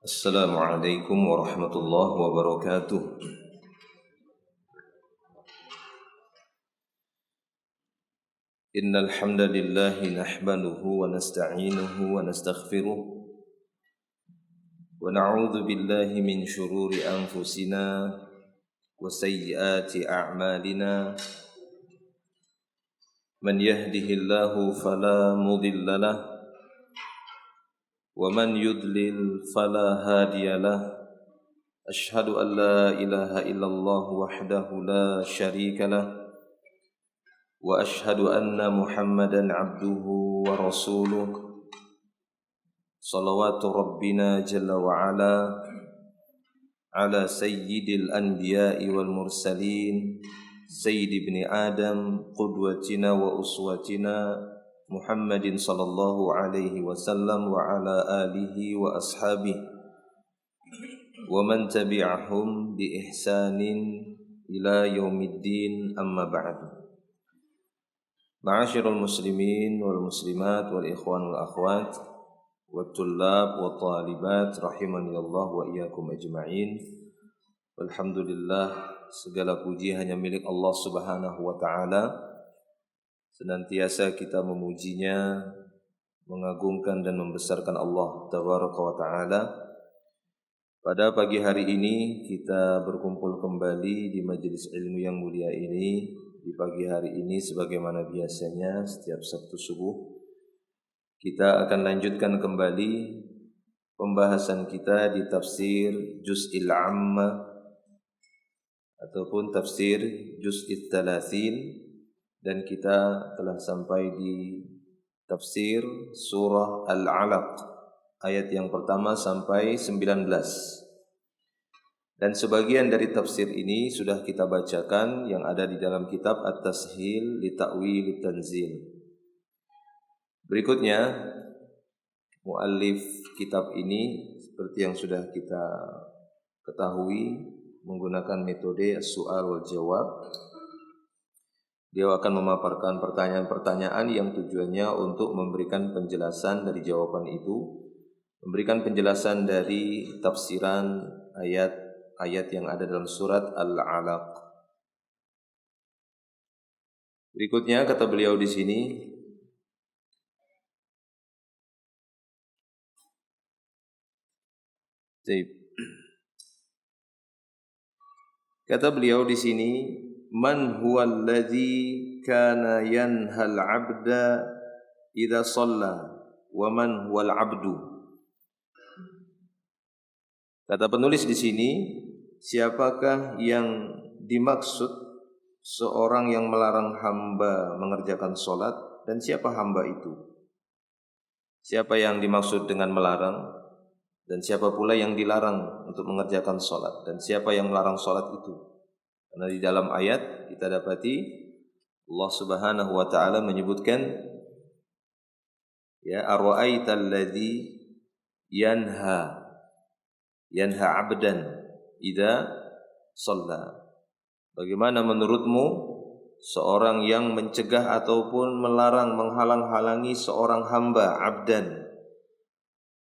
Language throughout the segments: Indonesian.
Assalamualaikum warahmatullahi wabarakatuh. Innal hamdalillah nahmaduhu wa nasta'inuhu wa nastaghfiruh wa na'udzu billahi min shururi anfusina wa sayyiati a'malina. Man yahdihillahu fala mudilla lahu wa man yudlil fala hadiya lahu. Ashhadu an la ilaha illallah wahdahu la syarika lahu wa ashhadu anna Muhammadan abduhu wa rasuluh. Salawatu rabbina jalla wa ala sayyidil anbiya'i wal mursalin sayyid ibni adam qudwatina wa uswatina Muhammadin sallallahu alaihi wasallam wa ala alihi wa ashabihi wa man tabi'ahum bi ihsanin ila yaumiddin, amma ba'du. Ma'asyiral muslimin wal muslimat wal ikhwan wal akhwat wat tullab wat talibat rahimani Allah wa iyyakum ajma'in. Alhamdulillah, segala puji hanya milik Allah Subhanahu wa taala. Senantiasa kita memujinya, mengagungkan dan membesarkan Allah tabaraka wa taala. Pada pagi hari ini kita berkumpul kembali di majelis ilmu yang mulia ini. Di pagi hari ini sebagaimana biasanya setiap Sabtu subuh kita akan lanjutkan kembali pembahasan kita di tafsir Juz'il Amma ataupun tafsir Juz'it Talathin, dan kita telah sampai di tafsir surah Al-Alaq ayat yang pertama sampai 19. Dan sebagian dari tafsir ini sudah kita bacakan yang ada di dalam kitab At-Tashil li Ta'wil Tanzil. Berikutnya muallif kitab ini seperti yang sudah kita ketahui menggunakan metode as-su'al wal jawab. Dia akan memaparkan pertanyaan-pertanyaan yang tujuannya untuk memberikan penjelasan dari jawaban itu, memberikan penjelasan dari tafsiran ayat yang ada dalam surat Al-Alaq. Berikutnya kata beliau di sini, kata beliau di sini, man huwal ladzi kana yanhal 'abda idza shalla wa man huwal 'abdu. Kata penulis di sini, siapakah yang dimaksud seorang yang melarang hamba mengerjakan salat, dan siapa hamba itu? Siapa yang dimaksud dengan melarang, dan siapa pula yang dilarang untuk mengerjakan salat, dan siapa yang melarang salat itu? Karena di dalam ayat kita dapati Allah Subhanahu wa taala menyebutkan, ya, ara'aital ladzi yanha 'abdan idza shalla. Bagaimana menurutmu seorang yang mencegah ataupun melarang, menghalang-halangi seorang hamba, 'abdan,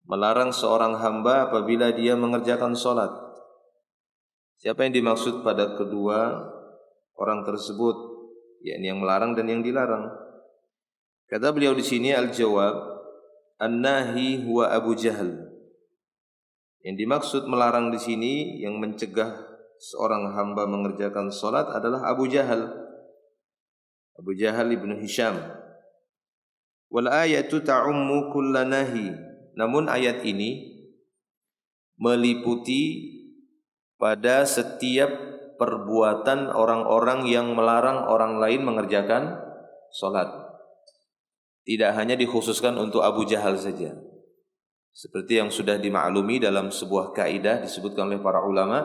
melarang seorang hamba apabila dia mengerjakan salat? Siapa yang dimaksud pada kedua orang tersebut, yakni yang melarang dan yang dilarang? Kata beliau di sini, al-jawab, an-nahi huwa Abu Jahal. Yang dimaksud melarang di sini, yang mencegah seorang hamba mengerjakan salat adalah Abu Jahal. Abu Jahal ibnu Hisham. Wal ayatu ta'ummu kulla nahi. Namun ayat ini meliputi pada setiap perbuatan orang-orang yang melarang orang lain mengerjakan salat. Tidak hanya dikhususkan untuk Abu Jahal saja. Seperti yang sudah dimaklumi dalam sebuah kaidah disebutkan oleh para ulama,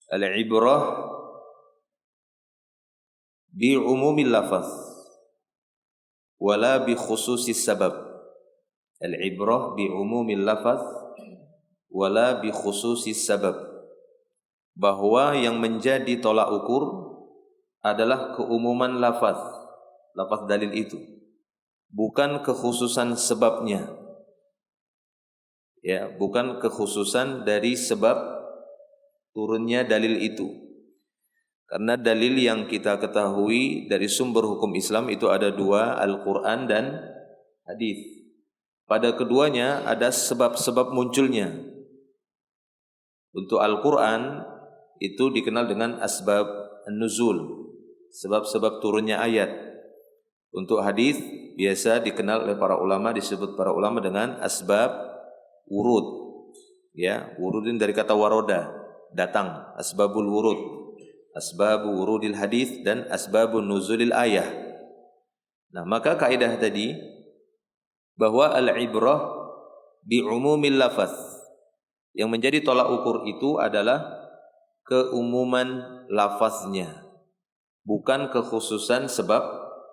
al-ibrah bi umumil lafaz wala bi khususis sabab. Al-ibrah bi umumil lafaz wala bi khususis sabab. Bahwa yang menjadi tolak ukur adalah keumuman lafaz dalil itu, bukan kekhususan sebabnya. Ya, bukan kekhususan dari sebab turunnya dalil itu. Karena dalil yang kita ketahui dari sumber hukum Islam itu ada dua, Al-Quran dan hadis. Pada keduanya ada sebab-sebab munculnya. Untuk Al-Quran itu dikenal dengan asbab an-nuzul, sebab-sebab turunnya ayat. Untuk hadis biasa dikenal oleh para ulama, disebut para ulama dengan asbab wurud. Ya, wurudin dari kata waroda, datang, asbabul wurud, asbabu wurudil hadis dan asbabun nuzulil ayah. Nah, maka kaidah tadi bahwa al-ibrah bi umumil lafaz, yang menjadi tolak ukur itu adalah keumuman lafaznya, bukan kekhususan sebab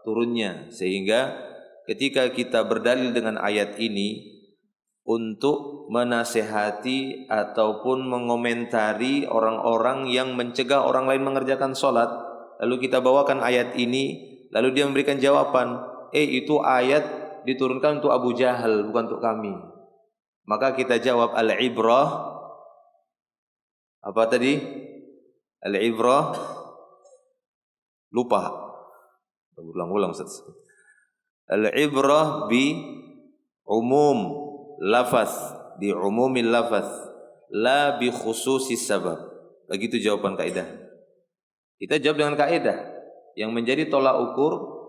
turunnya. Sehingga ketika kita berdalil dengan ayat ini untuk menasehati ataupun mengomentari orang-orang yang mencegah orang lain mengerjakan sholat, lalu kita bawakan ayat ini, lalu dia memberikan jawaban, itu ayat diturunkan untuk Abu Jahal, bukan untuk kami. Maka kita jawab, al-ibrah apa tadi? Al-ibrah, lupa, ulang-ulang Ustaz. Al-ibrah bi umum lafaz, bi umumil lafaz, la bi khususis sabab. Begitu jawaban kaidah. Kita jawab dengan kaidah yang menjadi tolak ukur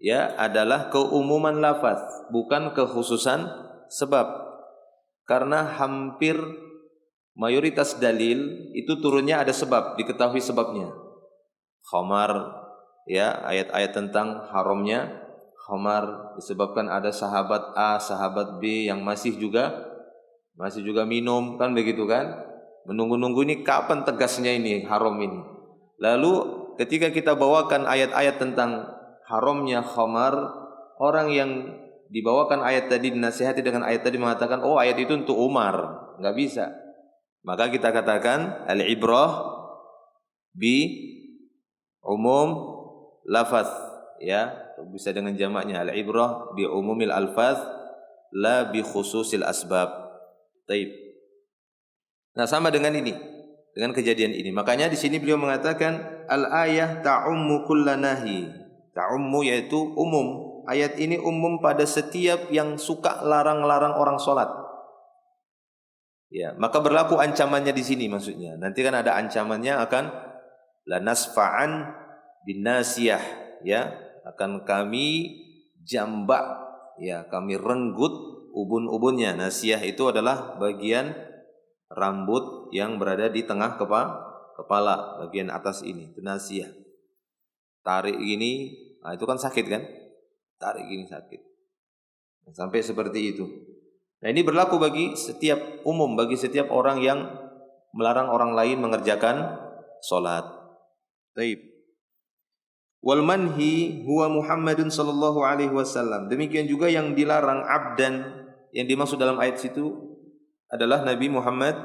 ya adalah keumuman lafaz, bukan kekhususan sebab. Karena hampir mayoritas dalil itu turunnya ada sebab, diketahui sebabnya. Khamar, ya, ayat-ayat tentang haramnya khamar disebabkan ada sahabat A, sahabat B yang masih juga minum, kan begitu kan? Menunggu-nunggu ini kapan tegasnya ini haram ini. Lalu ketika kita bawakan ayat-ayat tentang haramnya khamar, orang yang dibawakan ayat tadi, dinasihati dengan ayat tadi mengatakan, oh ayat itu untuk Umar, enggak bisa. Maka kita katakan al-ibrah bi umum lafaz, ya, bisa dengan jamaknya al-ibrah bi umumil alfaz la bi khususil asbab. Taib. Nah, sama dengan ini, dengan kejadian ini. Makanya di sini beliau mengatakan al-ayah ta'ummu kullanahi. Ta'ummu yaitu umum. Ayat ini umum pada setiap yang suka larang-larang orang sholat. Ya, maka berlaku ancamannya di sini maksudnya. Nanti kan ada ancamannya akan lanasfa'an bin nasiyah, ya, akan kami jambak, ya, kami renggut ubun-ubunnya. Nasiyah itu adalah bagian rambut yang berada di tengah kepala, bagian atas ini, itu nasiyah. Tarik gini, nah itu kan sakit kan? Tarik gini sakit. Sampai seperti itu. Nah, ini berlaku bagi setiap umum, bagi setiap orang yang melarang orang lain mengerjakan salat. Baik. Wal manhi huwa Muhammadun sallallahu alaihi wasallam. Demikian juga yang dilarang abdan, yang dimaksud dalam ayat situ adalah Nabi Muhammad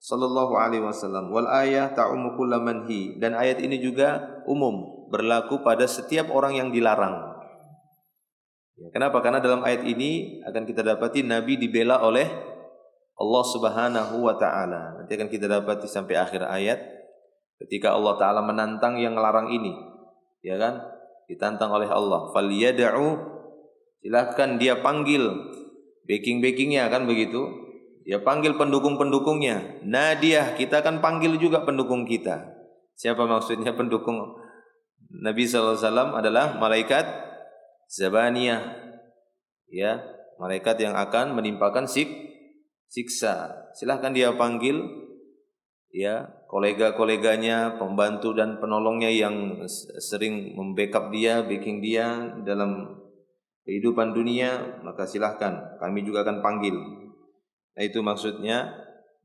sallallahu alaihi wasallam. Wal ayah ta'ummu kulla manhi, dan ayat ini juga umum, berlaku pada setiap orang yang dilarang. Kenapa? Karena dalam ayat ini akan kita dapati Nabi dibela oleh Allah Subhanahu wa taala. Nanti akan kita dapati sampai akhir ayat ketika Allah taala menantang yang melarang ini. Ya kan? Ditantang oleh Allah. Falyad'u, silakan dia panggil backing-backingnya, kan begitu? Dia panggil pendukung-pendukungnya. Nadiyah, kita akan panggil juga pendukung kita. Siapa maksudnya pendukung Nabi sallallahu alaihi wasallam? Adalah malaikat Zabaniyah, ya, malaikat yang akan menimpakan siksa. Silahkan dia panggil, ya, kolega-koleganya, pembantu dan penolongnya yang sering membackup dia, backing dia dalam kehidupan dunia, maka silahkan kami juga akan panggil. Nah, itu maksudnya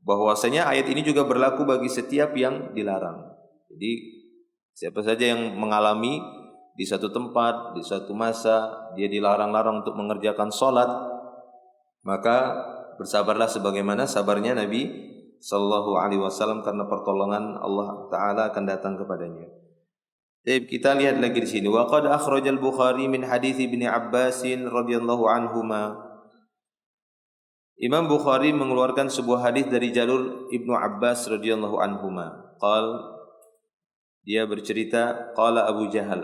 bahwasanya ayat ini juga berlaku bagi setiap yang dilarang. Jadi siapa saja yang mengalami di satu tempat, di satu masa dia dilarang-larang untuk mengerjakan sholat, maka bersabarlah sebagaimana sabarnya Nabi sallallahu alaihi wasallam, karena pertolongan Allah taala akan datang kepadanya. Baik, kita lihat lagi di sini. Wa qad akhrajal Bukhari min hadits Ibnu Abbas radhiyallahu anhuma Imam Bukhari mengeluarkan sebuah hadis dari jalur Ibnu Abbas radhiyallahu anhuma. Dia bercerita, qala Abu Jahal.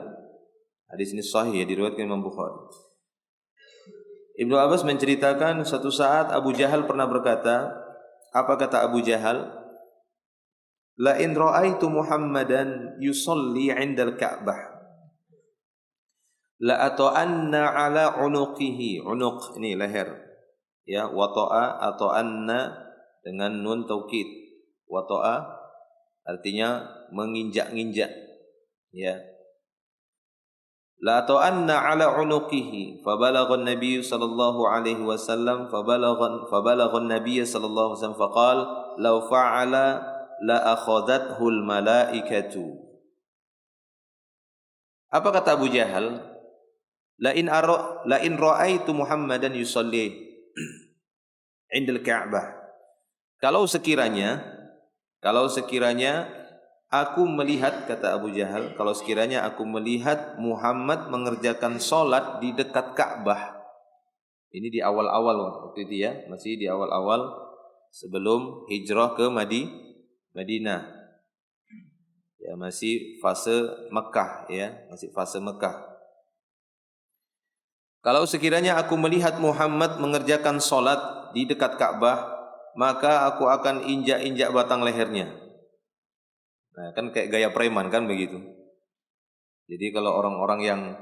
Hadis ini sahih ya, diriwayatkan Imam Bukhari. Ibnu Abbas menceritakan suatu saat Abu Jahal pernah berkata, apa kata Abu Jahal? La in ra'aitu Muhammadan yusalli 'indal Ka'bah la ata'anna 'ala 'unuqihi. 'Unuq ini leher. Ya, wata'a atau anna dengan nun taukid. Wata'a artinya menginjak-injak. Ya. La ta'anna 'ala 'unuqihi fa balagha an-nabiy sallallahu alaihi wasallam fa balagha an-nabiy sallallahu alaihi wasallam fa qala law fa'ala la akhadathu al-malaikatu. Apa kata Abu Jahal? La in ra'aitu Muhammadan yusalli 'indal Ka'bah. Kalau sekiranya aku melihat, kata Abu Jahal, kalau sekiranya aku melihat Muhammad mengerjakan solat di dekat Ka'bah. Ini di awal-awal waktu itu ya, masih di awal-awal sebelum hijrah ke Madinah. Ya, masih fase Mekah ya, masih fase Mekah. Kalau sekiranya aku melihat Muhammad mengerjakan solat di dekat Ka'bah, maka aku akan injak-injak batang lehernya. Nah, kan kayak gaya preman kan begitu. Jadi kalau orang-orang yang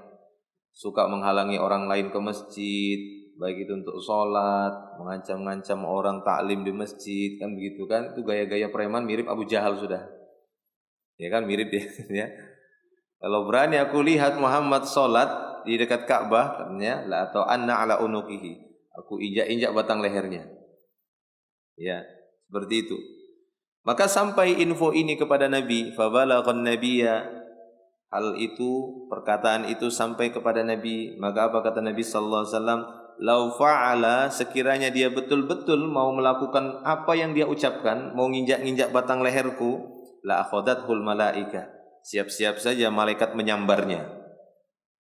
suka menghalangi orang lain ke masjid, baik itu untuk sholat, mengancam-ngancam orang taklim di masjid, kan begitu kan, itu gaya-gaya preman mirip Abu Jahal sudah. Ya kan mirip ya. Kalau berani aku lihat Muhammad sholat di dekat Ka'bah, katanya la atau anna ala unuqihi, aku injak-injak batang lehernya. Ya, seperti itu. Maka sampai info ini kepada Nabi, fa balaghan nabiyya, hal itu, perkataan itu sampai kepada Nabi. Maka apa kata Nabi sallallahu alaihi wasallam? Lau fa'ala, sekiranya dia betul-betul mau melakukan apa yang dia ucapkan, mau nginjak-nginjak batang leherku, la akhadathul malaikah, siap-siap saja malaikat menyambarnya.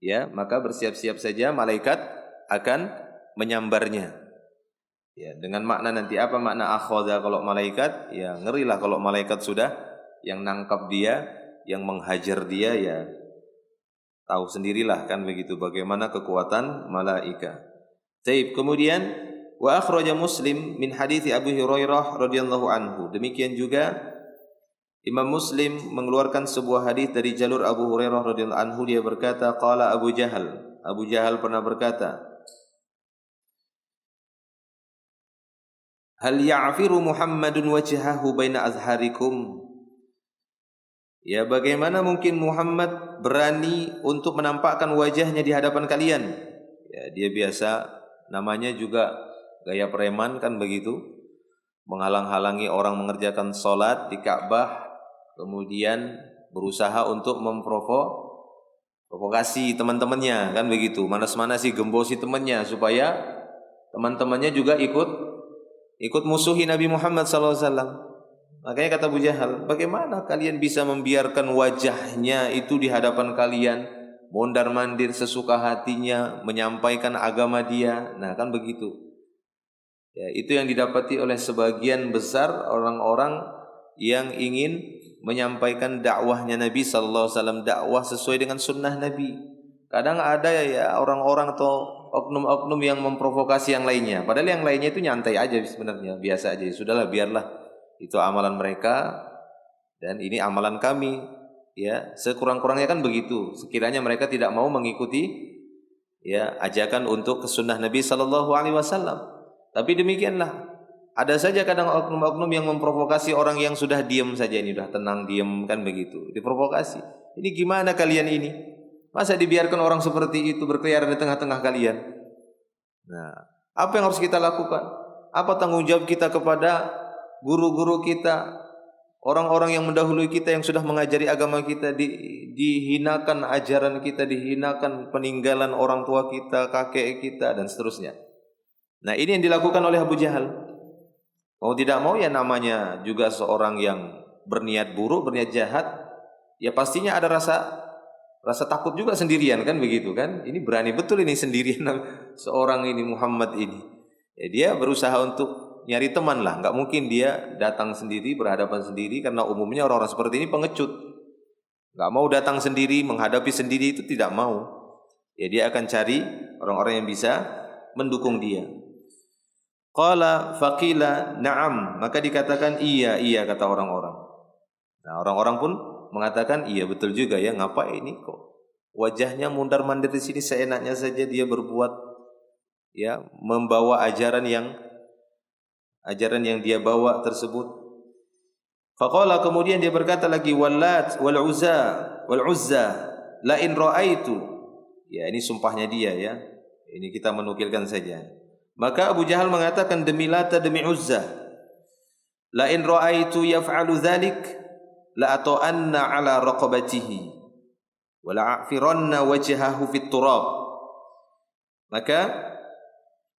Ya, maka bersiap-siap saja malaikat akan menyambarnya. Ya, dengan makna nanti apa makna akhadha kalau malaikat? Ya, ngerilah kalau malaikat sudah yang nangkap dia, yang menghajar dia, ya tahu sendirilah kan begitu bagaimana kekuatan malaikat. Baik, kemudian wa akhraja Muslim min hadits Abu Hurairah radhiyallahu anhu. Demikian juga Imam Muslim mengeluarkan sebuah hadis dari jalur Abu Hurairah radhiyallahu anhu, dia berkata, qala Abu Jahal pernah berkata, hal ya'firu Muhammadun wajhahu baina azharikum. Ya, bagaimana mungkin Muhammad berani untuk menampakkan wajahnya di hadapan kalian? Ya, dia biasa, namanya juga gaya preman kan begitu, menghalang-halangi orang mengerjakan salat di Ka'bah, kemudian berusaha untuk memprovokasi teman-temannya kan begitu, manas-manasi, gembosi temannya supaya teman-temannya juga ikut musuhi Nabi Muhammad SAW. Makanya kata Abu Jahal, bagaimana kalian bisa membiarkan wajahnya itu di hadapan kalian, mondar-mandir sesuka hatinya menyampaikan agama dia. Nah kan begitu ya, itu yang didapati oleh sebagian besar orang-orang yang ingin menyampaikan dakwahnya Nabi sallallahu alaihi wasallam, dakwah sesuai dengan sunnah Nabi. Kadang ada ya orang-orang atau oknum-oknum yang memprovokasi yang lainnya, padahal yang lainnya itu nyantai aja sebenarnya, biasa aja. Sudahlah, biarlah, itu amalan mereka dan ini amalan kami. Ya, sekurang-kurangnya kan begitu. Sekiranya mereka tidak mau mengikuti ya ajakan untuk ke sunnah Nabi sallallahu alaihi wasallam. Tapi demikianlah, ada saja kadang oknum-oknum yang memprovokasi orang yang sudah diam saja, ini sudah tenang diam kan begitu, diprovokasi. Ini gimana kalian ini? Masa dibiarkan orang seperti itu berkeliaran di tengah-tengah kalian? Nah, apa yang harus kita lakukan? Apa tanggung jawab kita kepada guru-guru kita, orang-orang yang mendahului kita yang sudah mengajari agama kita, dihinakan ajaran kita, dihinakan peninggalan orang tua kita, kakek kita dan seterusnya. Nah, ini yang dilakukan oleh Abu Jahal. Mau tidak mau ya namanya juga seorang yang berniat buruk, berniat jahat, ya pastinya ada rasa takut juga sendirian kan begitu kan. Ini berani betul ini sendirian seorang ini Muhammad ini. Ya, dia berusaha untuk nyari teman lah. Nggak mungkin dia datang sendiri, berhadapan sendiri, karena umumnya orang-orang seperti ini pengecut. Nggak mau datang sendiri, menghadapi sendiri itu tidak mau. Ya, dia akan cari orang-orang yang bisa mendukung dia. Qala faqila na'am, maka dikatakan iya, iya kata orang-orang. Nah, orang-orang pun mengatakan iya betul juga ya, ngapain ini kok wajahnya mundar-mandir di sini, seenaknya saja dia berbuat, ya, membawa ajaran yang dia bawa tersebut. Faqala, kemudian dia berkata lagi, wallat wal uzza la in raaitu. Ya, ini sumpahnya dia ya. Ini kita menukilkan saja. Maka Abu Jahal mengatakan, demi Lata demi Uzza, la in raaitu yaf'alu dzalik la ata'anna ala raqabatihi wa la a'firanna wajhahu fit turab. Maka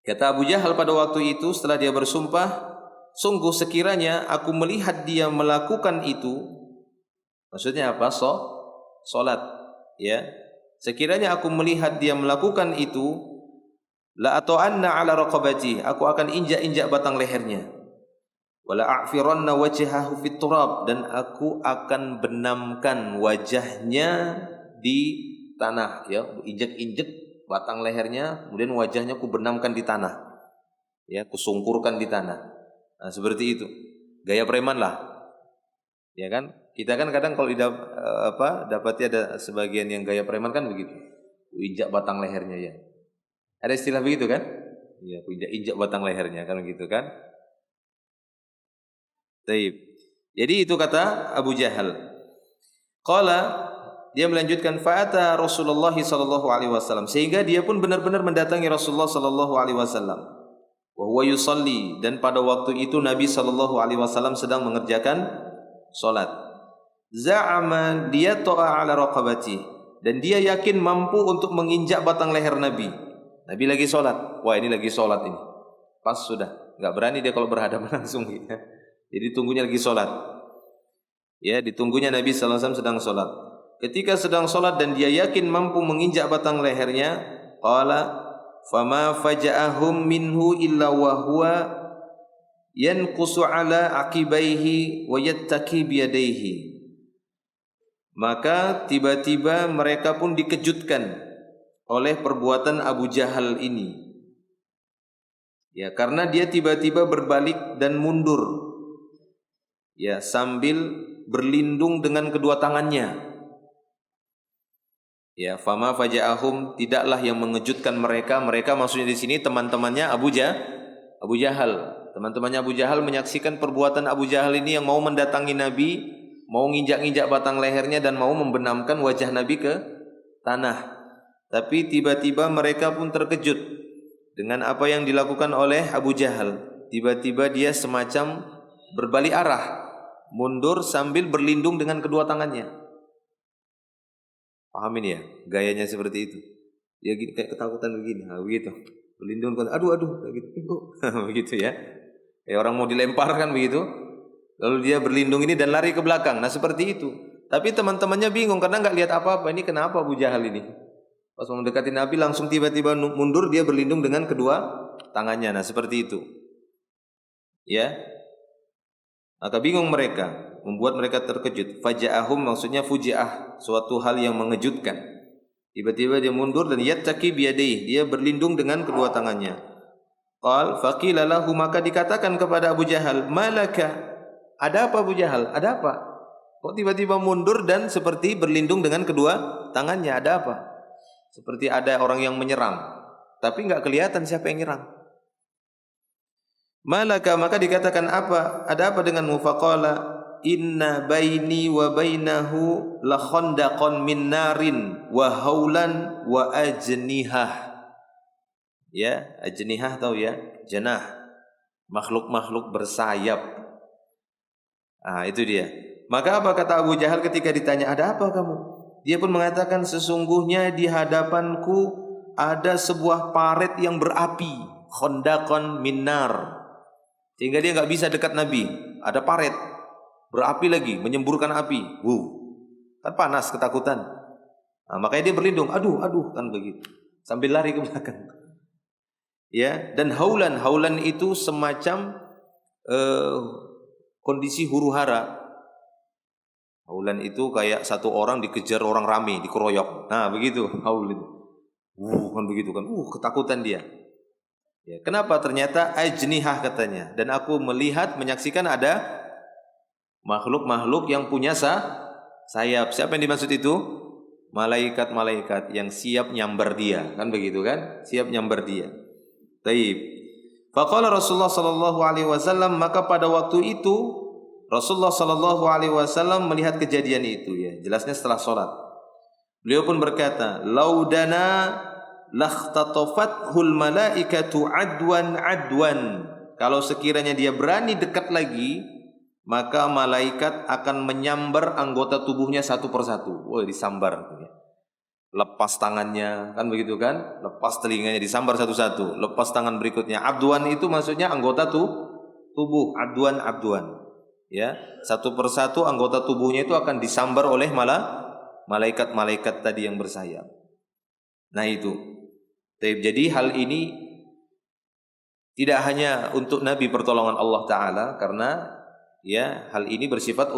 kata Abu Jahal pada waktu itu setelah dia bersumpah, sungguh sekiranya aku melihat dia melakukan itu, maksudnya apa? Salat, ya. Sekiranya aku melihat dia melakukan itu, la ata'anna ala raqabati, aku akan injak-injak batang lehernya. Wala a'firanna wajhahu fit turab, dan aku akan benamkan wajahnya di tanah, ya, injek-injek batang lehernya, kemudian wajahnya aku benamkan di tanah. Ya, kusungkurkan di tanah. Nah, seperti itu. Gaya preman lah. Ya kan? Kita kan kadang kalau dapati ada sebagian yang gaya preman kan begitu. Injak batang lehernya ya. Ada istilah begitu kan? Iya, injak batang lehernya kan begitu kan? Taib. Jadi itu kata Abu Jahal. Qala, dia melanjutkan, fa'ata Rasulullah sallallahu alaihi wasallam, sehingga dia pun benar-benar mendatangi Rasulullah sallallahu alaihi wasallam. Wa huwa yusalli, dan pada waktu itu Nabi sallallahu alaihi wasallam sedang mengerjakan salat. Za'ama liyata'a ala raqabati, dan dia yakin mampu untuk menginjak batang leher Nabi. Nabi lagi salat. Wah, ini lagi salat ini. Pas sudah, enggak berani dia kalau berhadapan langsung gitu. Jadi tunggunya lagi salat. Ya, ditunggunya Nabi sallallahu alaihi wasallam sedang salat. Ketika sedang salat dan dia yakin mampu menginjak batang lehernya, qala fama faja'ahum minhu illa wa huwa yanqusu ala aqibaihi wa yattaki biyadaihi. Maka tiba-tiba mereka pun dikejutkan oleh perbuatan Abu Jahal ini. Ya, karena dia tiba-tiba berbalik dan mundur. Ya, sambil berlindung dengan kedua tangannya. Ya, fama faja'ahum, tidaklah yang mengejutkan mereka. Mereka maksudnya di sini teman-temannya Abu Jahal. Teman-temannya Abu Jahal menyaksikan perbuatan Abu Jahal ini yang mau mendatangi Nabi, mau nginjak-nginjak batang lehernya dan mau membenamkan wajah Nabi ke tanah. Tapi tiba-tiba mereka pun terkejut dengan apa yang dilakukan oleh Abu Jahal. Tiba-tiba dia semacam berbalik arah, mundur sambil berlindung dengan kedua tangannya. Pahamin ya, gayanya seperti itu. Dia kayak ketakutan begini, begitu. Berlindung, aduh, kayak gitu. Begitu ya. Kayak orang mau dilempar kan begitu. Lalu dia berlindung ini dan lari ke belakang. Nah, seperti itu. Tapi teman-temannya bingung karena nggak lihat apa-apa. Ini kenapa Abu Jahal ini? Pas mau mendekati Nabi langsung tiba-tiba mundur, dia berlindung dengan kedua tangannya. Nah, seperti itu. Ya. Maka bingung mereka, membuat mereka terkejut. Faja'ahum maksudnya fuji'ah, suatu hal yang mengejutkan. Tiba-tiba dia mundur dan yattaki biyadaihi, dia berlindung dengan kedua tangannya. Qal faqila lahu, maka dikatakan kepada Abu Jahal, malaka? Ada apa Abu Jahal? Ada apa? Kok tiba-tiba mundur dan seperti berlindung dengan kedua tangannya? Ada apa? Seperti ada orang yang menyerang, tapi enggak kelihatan siapa yang nyerang. Malaka, maka dikatakan apa? Ada apa denganmu? Faqala inna baini wa bainahu la khandaqan min narin wa haulan wa ajnihah. Ya, ajnihah tahu ya? Janah. Makhluk-makhluk bersayap. Ah, itu dia. Maka apa kata Abu Jahal ketika ditanya, "Ada apa kamu?" Dia pun mengatakan, "Sesungguhnya di hadapanku ada sebuah parit yang berapi, khandaqan min nar." Sehingga dia enggak bisa dekat Nabi. Ada parit berapi lagi, menyemburkan api. Kan panas, ketakutan. Nah, makanya dia berlindung. Aduh, kan begitu. Sambil lari ke belakang. Ya, dan haulan itu semacam kondisi huru-hara. Haulan itu kayak satu orang dikejar orang rame, dikeroyok. Nah, begitu haul itu. Kan begitu kan. Ketakutan dia. Ya, kenapa? Ternyata ajnihah katanya. Dan aku menyaksikan ada makhluk-makhluk yang punya sayap. Siapa yang dimaksud itu? Malaikat-malaikat yang siap nyambar dia. Kan begitu kan? Siap nyambar dia. Taib. Faqala Rasulullah sallallahu alaihi wasallam, maka pada waktu itu Rasulullah sallallahu alaihi wasallam melihat kejadian itu ya. Jelasnya setelah salat. Beliau pun berkata, "Laudana lakhtatafathul malaikatu adwan." Kalau sekiranya dia berani dekat lagi, maka malaikat akan menyambar anggota tubuhnya satu persatu. Disambar. Lepas tangannya, kan begitu kan? Lepas telinganya disambar satu-satu. Lepas tangan berikutnya. Adwan itu maksudnya anggota tubuh. Adwan. Ya, satu persatu anggota tubuhnya itu akan disambar oleh malaikat-malaikat tadi yang bersayap. Nah itu. Jadi hal ini tidak hanya untuk Nabi pertolongan Allah Ta'ala, karena ya hal ini bersifat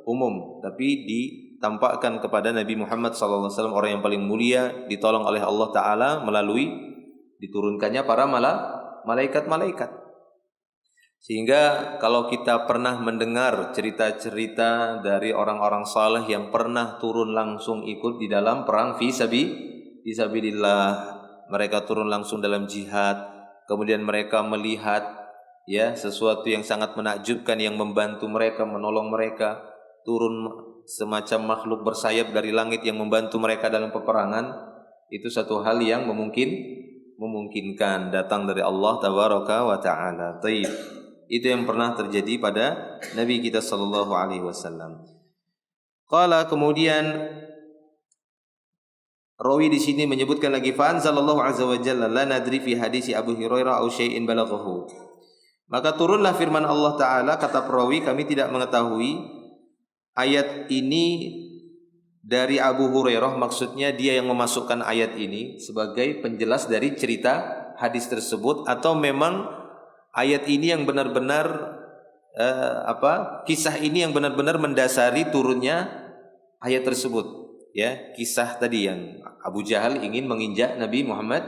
umum, tapi ditampakkan kepada Nabi Muhammad SAW, orang yang paling mulia, ditolong oleh Allah Ta'ala melalui diturunkannya para malaikat-malaikat. Sehingga kalau kita pernah mendengar cerita-cerita dari orang-orang saleh yang pernah turun langsung ikut di dalam perang fisabilillah, mereka turun langsung dalam jihad, kemudian mereka melihat ya sesuatu yang sangat menakjubkan yang membantu mereka, menolong mereka, turun semacam makhluk bersayap dari langit yang membantu mereka dalam peperangan, itu satu hal yang memungkinkan datang dari Allah tabaraka wa taala. Itu yang pernah terjadi pada Nabi kita sallallahu alaihi wasallam. Qala, kemudian rawi di sini menyebutkan lagi, fa anzalallahu azza wa jalla la nadri fi hadisi Abu Hurairah au syai'in balaghahu. Maka turunlah firman Allah Ta'ala, kata perawi, kami tidak mengetahui ayat ini dari Abu Hurairah, maksudnya dia yang memasukkan ayat ini sebagai penjelas dari cerita hadis tersebut, atau memang ayat ini yang benar-benar kisah ini yang benar-benar mendasari turunnya ayat tersebut. Ya, kisah tadi yang Abu Jahal ingin menginjak Nabi Muhammad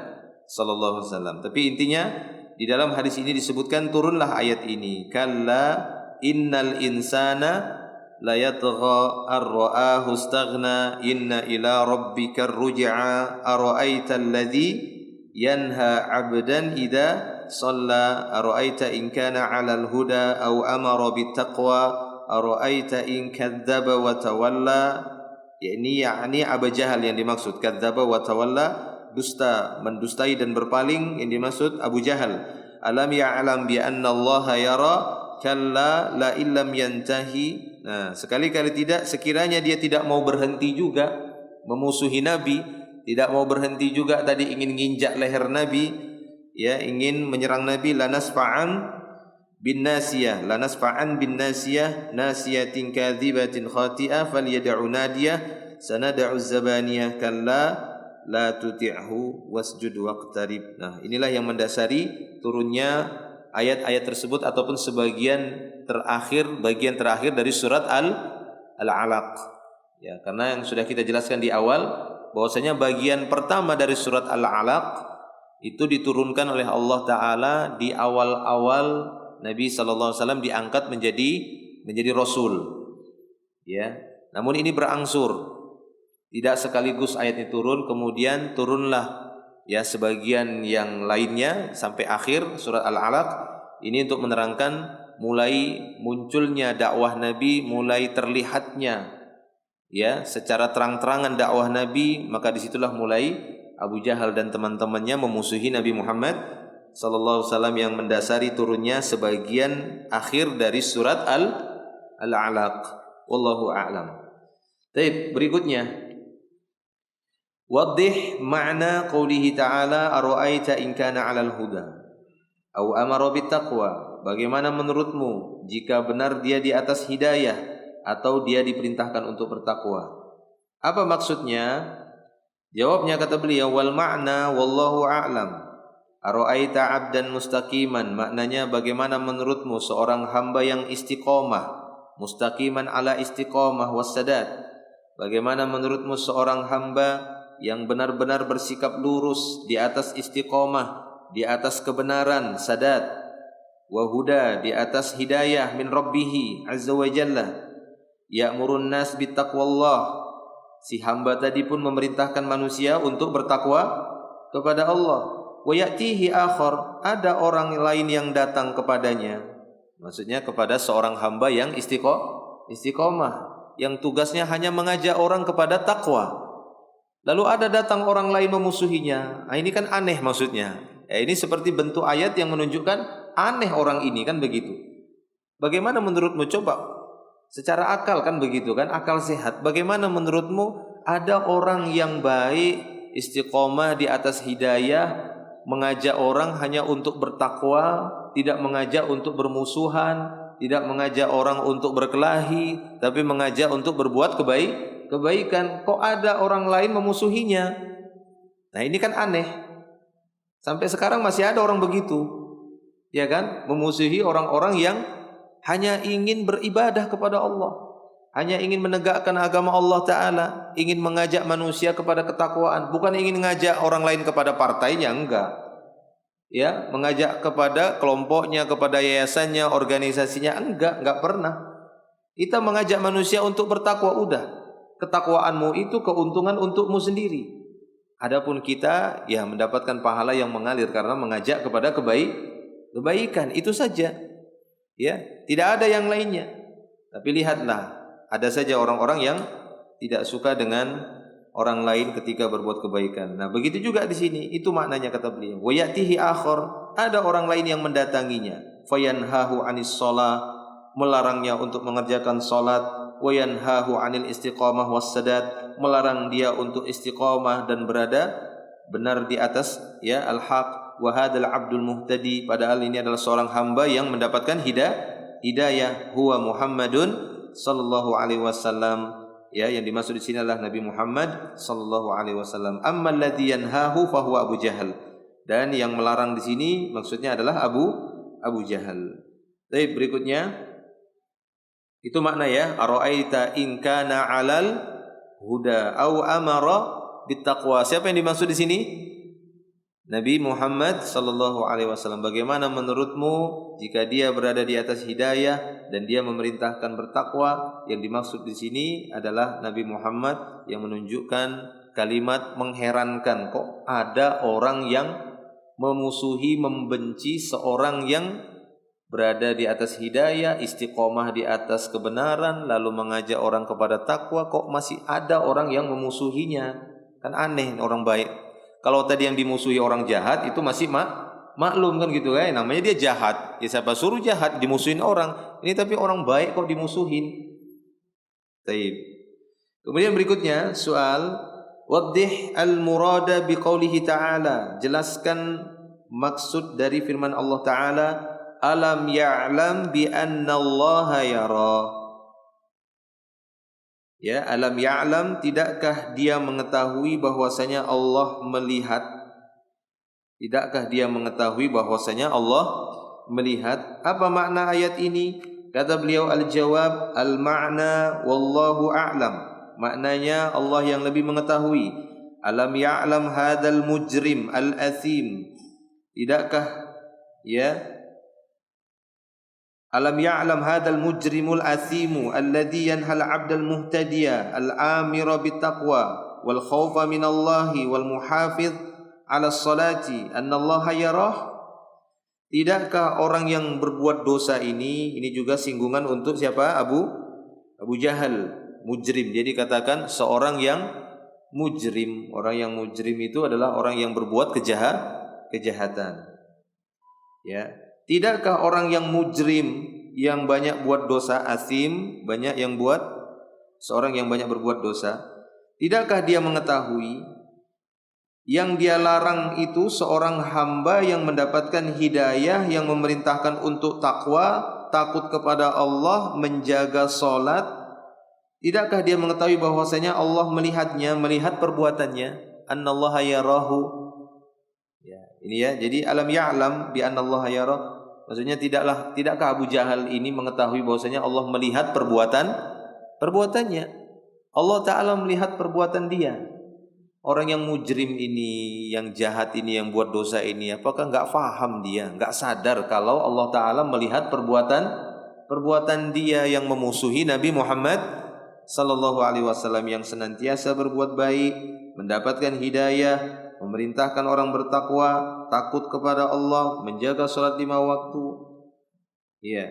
sallallahu alaihi wasallam. Tapi intinya di dalam hadis ini disebutkan turunlah ayat ini. Kalla innal insana la yatgha ar-ra'ahu istaghna inna ila rabbikar ruj'a ara'aita alladhi yanha 'abdan idza shalla ara'aita in kana 'alal huda aw amara bittaqwa ara'aita in kadzdzaba wa tawalla. yakni Abu Jahal yang dimaksud, kadzdzaba wa tawalla, dusta, mendustai dan berpaling, yang dimaksud Abu Jahal. Alam ya'lam bi anna Allah yara, kalla la illam yantahi. Nah, sekali-kali tidak, sekiranya dia tidak mau berhenti juga memusuhi Nabi, tidak mau berhenti juga tadi ingin nginjak leher Nabi, ya, ingin menyerang Nabi, lanasfa'an bin nasiyah nasiyatin kadzibatin khati'ah falyad'u nadiyah sanad'u zabaniyah kalla la tuti'hu wasjud waqtarib. Nah, inilah yang mendasari turunnya ayat-ayat tersebut ataupun bagian terakhir dari surat Al-Alaq. Ya, karena yang sudah kita jelaskan di awal bahwasanya bagian pertama dari surat Al-Alaq itu diturunkan oleh Allah Ta'ala di awal-awal Nabi SAW diangkat menjadi Rasul. Ya, namun ini berangsur, tidak sekaligus ayat ini turun, kemudian turunlah ya sebagian yang lainnya sampai akhir surat Al-Alaq. Ini untuk menerangkan mulai munculnya dakwah Nabi, mulai terlihatnya ya secara terang-terangan dakwah Nabi, maka disitulah mulai Abu Jahal dan teman-temannya memusuhi Nabi Muhammad sallallahu alaihi wasallam, yang mendasari turunnya sebagian akhir dari surat Al-Alaq. Wallahu a'lam. Baik, berikutnya waddih ma'na qoulihi ta'ala ara'aita in kana 'alal huda aw amara bittaqwa. Bagaimana menurutmu jika benar dia di atas hidayah atau dia diperintahkan untuk bertakwa? Apa maksudnya? Jawabnya kata beliau, wal ma'na wallahu a'lam. Ara'aita 'abdan mustaqiman, maknanya bagaimana menurutmu seorang hamba yang istiqomah, mustaqiman ala istiqomah wassadat. Bagaimana menurutmu seorang hamba yang benar-benar bersikap lurus di atas istiqomah, di atas kebenaran, sadat, wa huda, di atas hidayah min rabbih azza wa jalla. Ya'murun nas bittaqwallah. Si hamba tadi pun memerintahkan manusia untuk bertakwa kepada Allah. Wa ya'tihi akhar, ada orang lain yang datang kepadanya. Maksudnya kepada seorang hamba yang istiqomah, yang tugasnya hanya mengajak orang kepada takwa. Lalu ada datang orang lain memusuhinya. Nah, ini kan aneh maksudnya. Ini seperti bentuk ayat yang menunjukkan aneh orang ini, kan begitu. Bagaimana menurutmu, coba secara akal kan begitu kan, akal sehat. Bagaimana menurutmu ada orang yang baik, istiqomah di atas hidayah, mengajak orang hanya untuk bertakwa, tidak mengajak untuk bermusuhan, tidak mengajak orang untuk berkelahi, tapi mengajak untuk berbuat kebaikan. Kok ada orang lain memusuhinya? Nah, ini kan aneh. Sampai sekarang masih ada orang begitu, ya kan? Memusuhi orang-orang yang hanya ingin beribadah kepada Allah, hanya ingin menegakkan agama Allah Ta'ala, ingin mengajak manusia kepada ketakwaan, bukan ingin mengajak orang lain kepada partainya, enggak. Ya, mengajak kepada kelompoknya, kepada yayasannya, organisasinya, enggak pernah. Kita mengajak manusia untuk bertakwa, udah. Ketakwaanmu itu keuntungan untukmu sendiri. Adapun kita ya mendapatkan pahala yang mengalir karena mengajak kepada kebaikan, itu saja. Ya, tidak ada yang lainnya. Tapi lihatlah, ada saja orang-orang yang tidak suka dengan orang lain ketika berbuat kebaikan. Nah, begitu juga di sini. Itu maknanya kata beliau. Wa ya'tihi akhar, ada orang lain yang mendatanginya. Fayanhahu 'anis shalah, melarangnya untuk mengerjakan salat. Wa yanhahu 'anil istiqamah wassadat, melarang dia untuk istiqamah dan berada benar di atas ya al-haq. Wa hadzal 'abdul muhtadi, padahal ini adalah seorang hamba yang mendapatkan hidayah. Huwa Muhammadun sallallahu alaihi wasallam, ya, yang dimaksud di sini adalah Nabi Muhammad sallallahu alaihi wasallam. Amma alladhi yanhahu fa huwa Abu Jahal, dan yang melarang di sini maksudnya adalah Abu Jahal. Baik, berikutnya itu makna ya, ara'aita in kana 'alal huda au amara bittaqwa. Siapa yang dimaksud di sini? Nabi Muhammad sallallahu alaihi wasallam. Bagaimana menurutmu jika dia berada di atas hidayah dan dia memerintahkan bertakwa? Yang dimaksud di sini adalah Nabi Muhammad yang menunjukkan kalimat mengherankan, kok ada orang yang memusuhi, membenci seorang yang berada di atas hidayah, istiqomah di atas kebenaran, lalu mengajak orang kepada takwa, kok masih ada orang yang memusuhinya? Kan aneh orang baik. Kalau tadi yang dimusuhi orang jahat itu masih maklum kan gitu kan, namanya dia jahat. Ya siapa suruh jahat dimusuhin orang. Ini tapi orang baik kok dimusuhin. Baik. Kemudian berikutnya soal waddih al-murada biqaulihi ta'ala. Jelaskan maksud dari firman Allah Ta'ala, alam ya'lam bi anna Allah yara. Ya, alam ya'lam, tidakkah dia mengetahui bahwasanya Allah melihat? Tidakkah dia mengetahui bahwasanya Allah melihat? Apa makna ayat ini? Kata beliau, al-jawab al-ma'na wallahu a'lam. Maknanya Allah yang lebih mengetahui. Alam ya'lam hadzal mujrim al-athim. Tidakkah ya, alam ya'lam hadzal mujrimul athimu alladhi yanhal 'abdal muhtadiya al-amira bittaqwa wal khaufa minallahi wal muhafidh 'ala sholati annallaha yarah. Tidakkah orang yang berbuat dosa ini juga singgungan untuk siapa? Abu Jahal, mujrim. Jadi katakan seorang yang mujrim. Orang yang mujrim itu adalah orang yang berbuat kejahatan. Ya. Tidakkah orang yang mujrim, yang banyak buat dosa, asim, banyak yang buat, seorang yang banyak berbuat dosa, tidakkah dia mengetahui yang dia larang itu seorang hamba yang mendapatkan hidayah, yang memerintahkan untuk takwa, takut kepada Allah, menjaga salat? Tidakkah dia mengetahui bahwasanya Allah melihatnya, melihat perbuatannya? Annallaha yarahu. Ya, ini ya. Jadi alam ya'lam bi annallaha yara. Maksudnya tidakkah Abu Jahal ini mengetahui bahwasanya Allah melihat perbuatannya. Allah Ta'ala melihat perbuatan dia. Orang yang mujrim ini, yang jahat ini, yang buat dosa ini, apakah enggak faham dia, enggak sadar kalau Allah Ta'ala melihat perbuatan dia yang memusuhi Nabi Muhammad sallallahu alaihi wasallam, yang senantiasa berbuat baik, mendapatkan hidayah, memerintahkan orang bertakwa, takut kepada Allah, menjaga salat 5 waktu. Ya.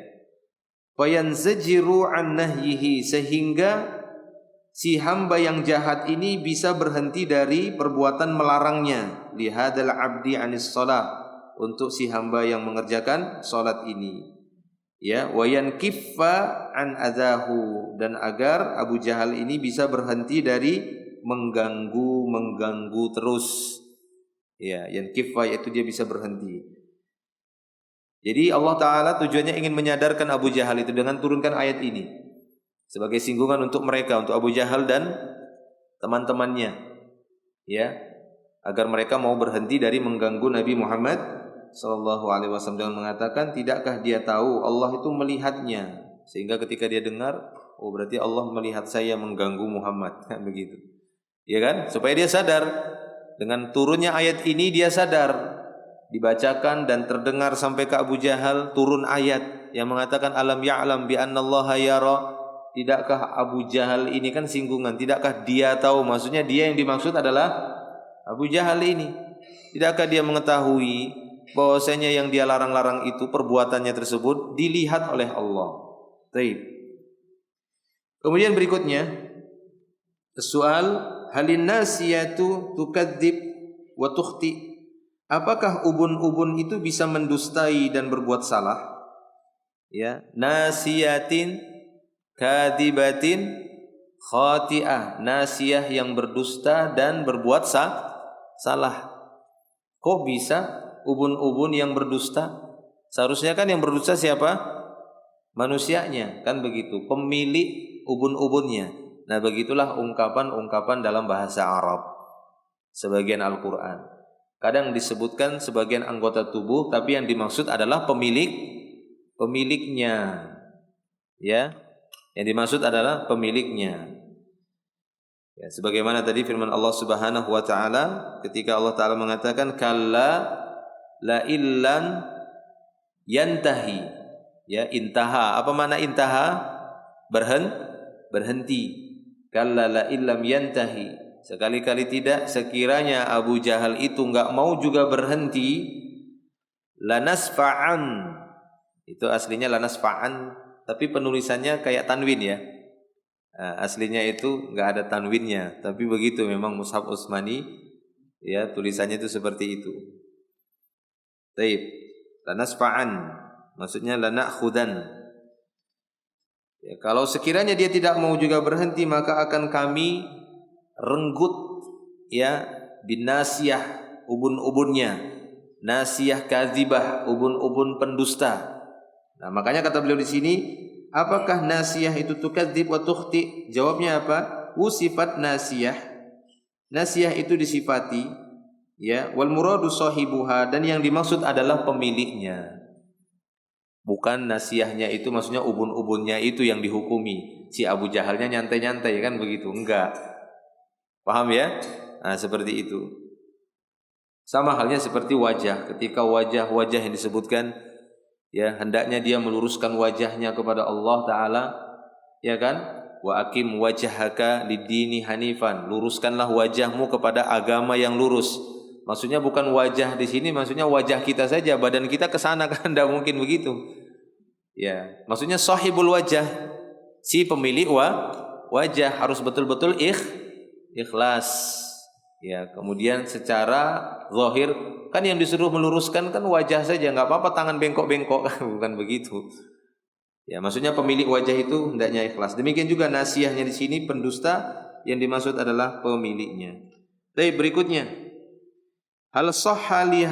Fayanzajiru an nahyihi, sehingga si hamba yang jahat ini bisa berhenti dari perbuatan melarangnya, lihadal abdi anis shalah, untuk si hamba yang mengerjakan salat ini. Ya, wayan kiffa an adahu, dan agar Abu Jahal ini bisa berhenti dari mengganggu terus. Ya, yan kiffa, yaitu dia bisa berhenti. Jadi Allah Ta'ala tujuannya ingin menyadarkan Abu Jahal itu dengan turunkan ayat ini sebagai singgungan untuk mereka, untuk Abu Jahal dan teman-temannya, ya, agar mereka mau berhenti dari mengganggu Nabi Muhammad sallallahu alaihi wasallam dengan mengatakan, tidakkah dia tahu Allah itu melihatnya, sehingga ketika dia dengar, oh berarti Allah melihat saya mengganggu Muhammad, kan begitu. Ya kan? Supaya dia sadar. Dengan turunnya ayat ini dia sadar. Dibacakan dan terdengar sampai ke Abu Jahal, turun ayat yang mengatakan alam ya'lam bi annallaha yara. Tidakkah Abu Jahal ini, kan singgungan, tidakkah dia tahu, maksudnya dia yang dimaksud adalah Abu Jahal ini. Tidakkah dia mengetahui bahwasanya yang dia larang-larang itu, perbuatannya tersebut dilihat oleh Allah. Baik. Kemudian berikutnya, soal halin nasiyatu tukadzib wa tukhti. Apakah ubun-ubun itu bisa mendustai dan berbuat salah? Ya, nasiyatin kadibatin khati'ah, nasiyah yang berdusta dan berbuat salah. Kok bisa ubun-ubun yang berdusta? Seharusnya kan yang berdusta siapa? Manusianya, kan begitu, pemilik ubun-ubunnya. Nah, begitulah ungkapan-ungkapan dalam bahasa Arab sebagian Al-Qur'an. Kadang disebutkan sebagian anggota tubuh, tapi yang dimaksud adalah pemiliknya. Ya. Yang dimaksud adalah pemiliknya. Ya, sebagaimana tadi firman Allah Subhanahu wa taala ketika Allah Taala mengatakan kalla la illan yantahi. Ya, intaha. Apa makna intaha? Berhenti. Kalla la illam yantahi. Sekali-kali tidak, sekiranya Abu Jahal itu enggak mau juga berhenti, lanasfa'an. Itu aslinya lanasfa'an, tapi penulisannya kayak tanwin ya. Nah, aslinya itu enggak ada tanwinnya, tapi begitu memang Mushaf Utsmani, ya, tulisannya itu seperti itu. Baik, lanasfa'an maksudnya lanakhudan. Ya, kalau sekiranya dia tidak mau juga berhenti, maka akan kami renggut, ya, binasiyah, ubun-ubunnya, nasiyah kadzibah, ubun-ubun pendusta. Nah, makanya kata beliau di sini, apakah nasiyah itu tukadzib wa tukhti? Jawabnya apa? Sifat nasiyah. Nasiyah itu disifati, ya, wal muradu sahibuha, dan yang dimaksud adalah pemiliknya. Bukan nasiyahnya itu maksudnya ubun-ubunnya itu yang dihukumi. Si Abu Jahalnya nyantai-nyantai, kan begitu? Enggak. Paham ya? Nah, seperti itu. Sama halnya seperti wajah. Ketika wajah-wajah yang disebutkan, ya, hendaknya dia meluruskan wajahnya kepada Allah Ta'ala, ya kan? Wa aqim wajhaka lid-dini hanifan. Luruskanlah wajahmu kepada agama yang lurus. Maksudnya bukan wajah di sini, maksudnya wajah kita saja, badan kita ke sana, kan enggak mungkin begitu. Ya, maksudnya sahibul wajah, si pemilik wajah harus betul-betul ikhlas. Ya, kemudian secara zahir kan yang disuruh meluruskan kan wajah saja, enggak apa-apa tangan bengkok-bengkok, bukan begitu. Ya, maksudnya pemilik wajah itu hendaknya ikhlas. Demikian juga nasihahnya di sini pendusta, yang dimaksud adalah pemiliknya. Baik, berikutnya. Hal sahha li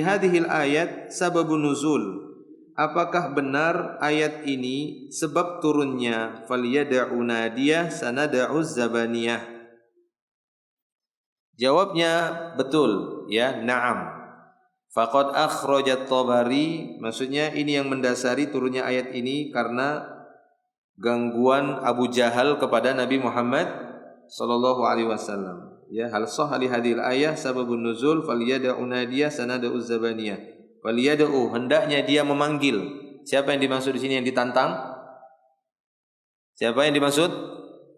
hadhil ayat sababun nuzul. Apakah benar ayat ini sebab turunnya falyad'u nadiyah sanad'u zabaniyah? Jawabnya betul, ya, na'am. Faqad akhrajat Tabari, maksudnya ini yang mendasari turunnya ayat ini karena gangguan Abu Jahal kepada Nabi Muhammad sallallahu alaihi wasallam. Ya, hal sahha li hadhil ayah sababun nuzul falyad'u nadiyah sanada'u zabaniyah. Falyad'u, hendaknya dia memanggil. Siapa yang dimaksud di sini yang ditantang? Siapa yang dimaksud?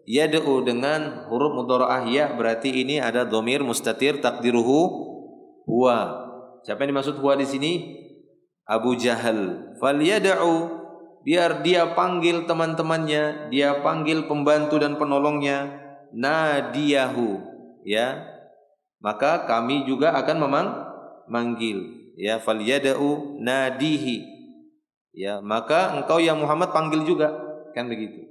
Yad'u dengan huruf mudhara'ah ya, berarti ini ada dhamir mustatir takdiruhu huwa. Siapa yang dimaksud huwa di sini? Abu Jahal. Falyad'u, biar dia panggil teman-temannya, dia panggil pembantu dan penolongnya, nadiyahu, ya. Maka kami juga akan memanggil, ya, falyad'u nadihi. Ya, maka engkau ya Muhammad panggil juga, kan begitu.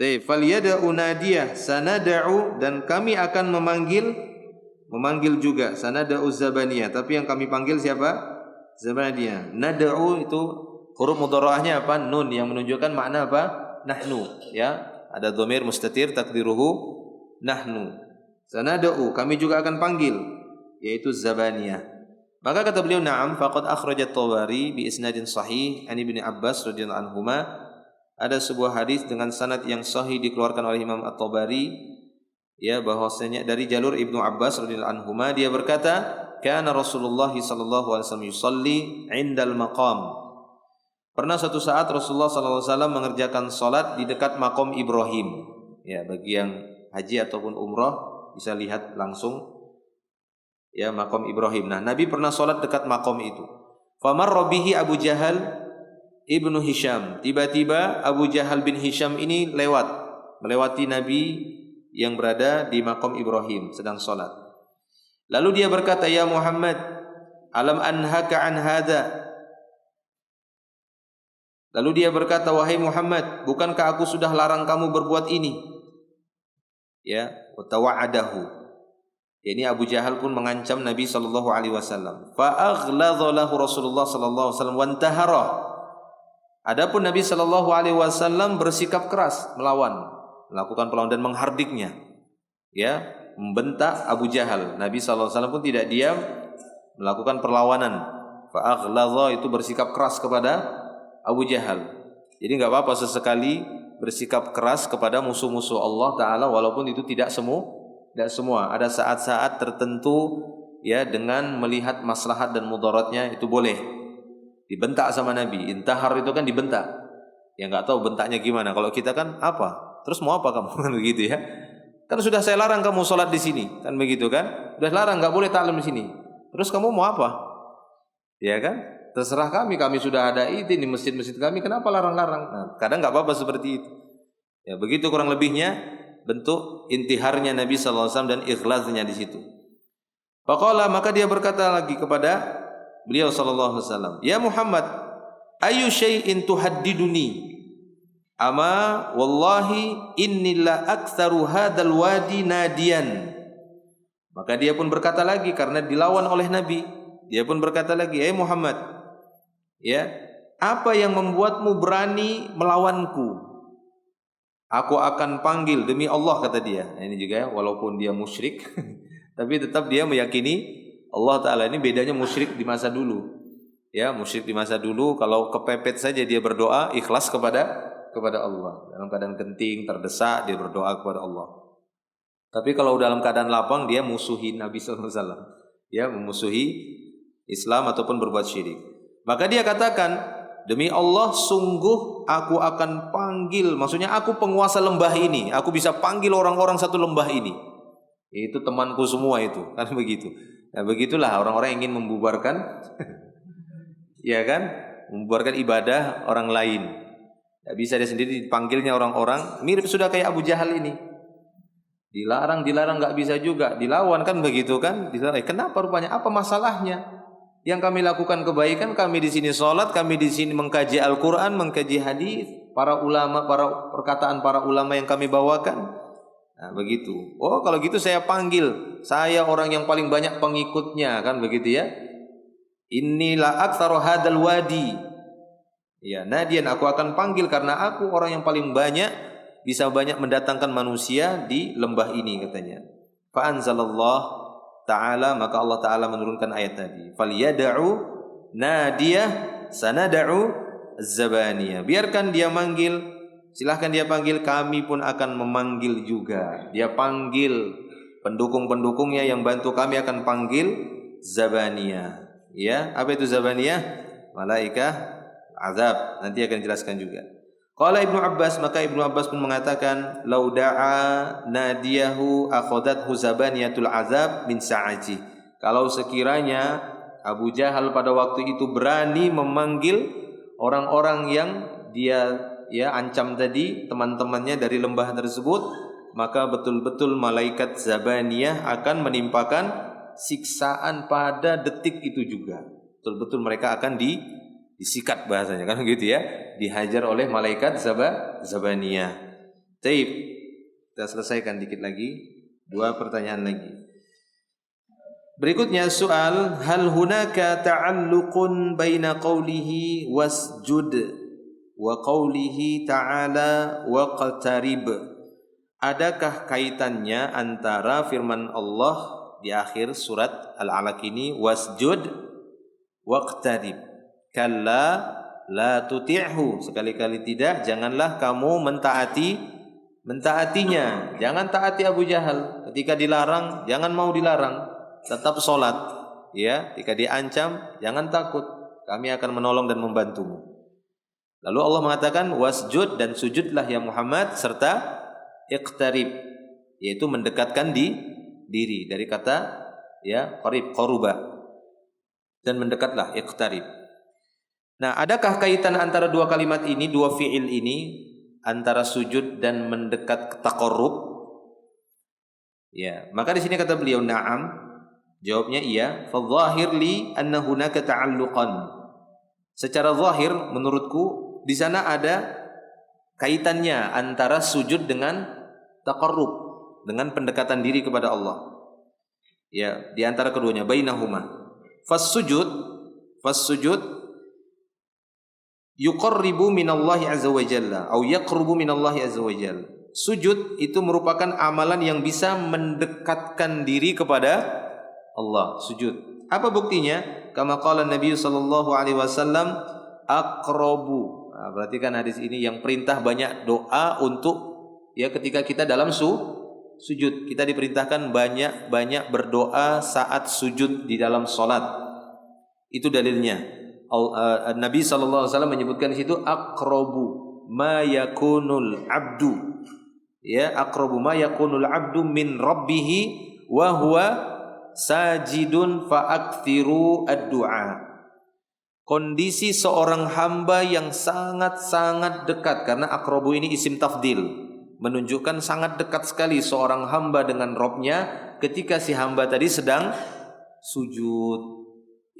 Falyad'u nadiyah sanad'u, dan kami akan memanggil juga sanad'u zabaniyah, tapi yang kami panggil siapa? Zabaniyah. Nad'u itu huruf mudhara'ahnya apa? Nun, yang menunjukkan makna apa? Nahnu, ya. Ada dhamir mustatir takdiruhu nahnu. Sanad'u, kami juga akan panggil, yaitu zabaniyah. Maka kata beliau, na'am, faqad akhrajat Tabari bi isnadin sahih an Ibnu Abbas radhiyallahu anhuma. Ada sebuah hadis dengan sanad yang sahih dikeluarkan oleh Imam At-Tabari, ya, bahwasanya dari jalur Ibnu Abbas radhiyallahu anhuma, dia berkata, kana Rasulullah sallallahu alaihi wasallam yusalli 'indal maqam. Pernah suatu saat Rasulullah sallallahu alaihi wasallam mengerjakan salat di dekat maqam Ibrahim. Ya, bagi yang haji ataupun umrah bisa lihat langsung, ya, maqam Ibrahim. Nah, Nabi pernah salat dekat maqam itu. Famarra bihi Abu Jahal Ibnu Hisham. Tiba-tiba Abu Jahal bin Hisham ini melewati Nabi yang berada di maqam Ibrahim sedang salat. Lalu dia berkata, ya Muhammad, alam anhaka an hadha. Lalu dia berkata, wahai Muhammad, bukankah aku sudah larang kamu berbuat ini? Ya, wa tawa'adahu. Ini Abu Jahal pun mengancam Nabi sallallahu alaihi wasallam. Fa aghladha lahu Rasulullah sallallahu alaihi wasallam wa intahara. Adapun Nabi sallallahu alaihi wasallam bersikap keras melakukan perlawanan dan menghardiknya, ya, membentak Abu Jahal. Nabi sallallahu alaihi wasallam pun tidak diam, melakukan perlawanan. Fa aghladha itu bersikap keras kepada Abu Jahal. Jadi enggak apa-apa sesekali bersikap keras kepada musuh-musuh Allah taala, walaupun itu tidak semua. Ada saat-saat tertentu, ya, dengan melihat maslahat dan mudaratnya itu boleh dibentak sama Nabi. Intahar itu kan dibentak. Ya enggak tahu bentaknya gimana. Kalau kita kan apa? Terus mau apa kamu? Kan begitu, ya. Kan sudah saya larang kamu sholat di sini, kan begitu kan? Sudah larang, enggak boleh taklim di sini. Terus kamu mau apa? Ya kan? Terserah kami sudah ada izin di masjid-masjid kami, kenapa larang-larang? Nah, kadang enggak apa-apa seperti itu. Ya, begitu kurang lebihnya bentuk intiharnya Nabi sallallahu alaihi wasallam dan ikhlasnya di situ. Faqala, maka dia berkata lagi kepada beliau sallallahu alaihi wasallam, ya Muhammad, ayu syai'in tuhaddiduni? Ama wallahi inni la aktsaru hadzal wadi nadiyan. Maka dia pun berkata lagi karena dilawan oleh Nabi. Dia pun berkata lagi, "Hai Muhammad, ya, apa yang membuatmu berani melawanku? Aku akan panggil demi Allah," kata dia. Nah, ini juga, ya, walaupun dia musyrik tapi tetap dia meyakini Allah Ta'ala. Ini bedanya musyrik di masa dulu. Ya, musyrik di masa dulu kalau kepepet saja dia berdoa ikhlas kepada Allah. Dalam keadaan genting, terdesak, dia berdoa kepada Allah. Tapi kalau dalam keadaan lapang dia musuhi Nabi sallallahu alaihi wasallam. Ya, memusuhi Islam ataupun berbuat syirik. Maka dia katakan, demi Allah sungguh aku akan panggil, maksudnya aku penguasa lembah ini, aku bisa panggil orang-orang satu lembah ini. Itu temanku semua itu, kan begitu. Nah, begitulah orang-orang yang ingin membubarkan ya kan, membubarkan ibadah orang lain. Tidak bisa dia sendiri, dipanggilnya orang-orang. Mirip sudah kayak Abu Jahal ini. Dilarang nggak bisa juga, dilawan, kan begitu kan? Dilarang. Kenapa rupanya? Apa masalahnya? Yang kami lakukan kebaikan, kami di sini sholat, kami di sini mengkaji Al-Quran, mengkaji hadis, para ulama, perkataan para ulama yang kami bawakan. Nah, begitu. Oh, kalau gitu saya panggil, saya orang yang paling banyak pengikutnya, kan begitu, ya. Inilah aktsaru hadzal wadi. Ya, nadian, aku akan panggil karena aku orang yang paling banyak, bisa banyak mendatangkan manusia di lembah ini, katanya. Fa anzalallah ta'ala, maka Allah Ta'ala menurunkan ayat tadi. Falyad'u nadiyah sanad'u az-zabaniyah. Biarkan dia manggil, silahkan dia panggil, kami pun akan memanggil juga. Dia panggil pendukung-pendukungnya yang bantu kami akan panggil zabaniyah. Ya, apa itu zabaniyah? Malaikah azab. Nanti akan dijelaskan juga. Qala Ibnu Abbas, maka Ibnu Abbas pun mengatakan, "Lau da'a nadiyahu akhadathu zabaniyatul azab min sa'ati." Kalau sekiranya Abu Jahal pada waktu itu berani memanggil orang-orang yang dia ancam tadi, teman-temannya dari lembah tersebut, maka betul-betul malaikat zabaniyah akan menimpakan siksaan pada detik itu juga. Betul-betul mereka akan disikat bahasanya kan gitu ya, dihajar oleh malaikat zabaniyah. Taib, kita selesaikan dikit lagi, 2 pertanyaan lagi. Berikutnya soal, hal hunaka ta'alluqun baina qawlihi wasjud wa qawlihi ta'ala waqtarib. Adakah kaitannya antara firman Allah di akhir surat Al-Alaq ini, wasjud waqtarib? Kalla la tuti'hu, sekali-kali tidak, janganlah kamu mentaatinya. Jangan taati Abu Jahal. Ketika dilarang, jangan mau dilarang, tetap sholat. Ya, ketika diancam, jangan takut, kami akan menolong dan membantumu. Lalu Allah mengatakan wasjud, dan sujudlah ya Muhammad, serta iqtarib, yaitu mendekatkan diri dari kata qarib, qaruba, dan mendekatlah iqtarib. Nah, adakah kaitan antara 2 kalimat ini, 2 fi'il ini, antara sujud dan mendekat taqarrub? Ya, maka di sini kata beliau na'am. Jawabnya iya. Fa dhahir li anna hunaka ta'alluqan. Secara zahir menurutku di sana ada kaitannya antara sujud dengan taqarrub, dengan pendekatan diri kepada Allah. Ya, di antara keduanya, bainahuma. Fas sujud yuqarribu minallahi azza wa jalla atau yaqrubu minallahi azza wa jalla. Sujud itu merupakan amalan yang bisa mendekatkan diri kepada Allah. Sujud. Apa buktinya? Kama qala Nabi sallallahu alaihi wasallam, aqrabu. Nah, berarti kan hadis ini yang perintah banyak doa untuk ketika kita dalam sujud. Kita diperintahkan banyak berdoa saat sujud di dalam salat. Itu dalilnya. Nabi sallallahu alaihi wasallam menyebutkan di situ aqrabu ma yakunul abdu, aqrabu ma yakunul abdu min rabbih wa huwa sajidun fa aktsiru ad-du'a. Kondisi seorang hamba yang sangat-sangat dekat, karena aqrabu ini isim tafdil, menunjukkan sangat dekat sekali seorang hamba dengan Rabbnya ketika si hamba tadi sedang sujud.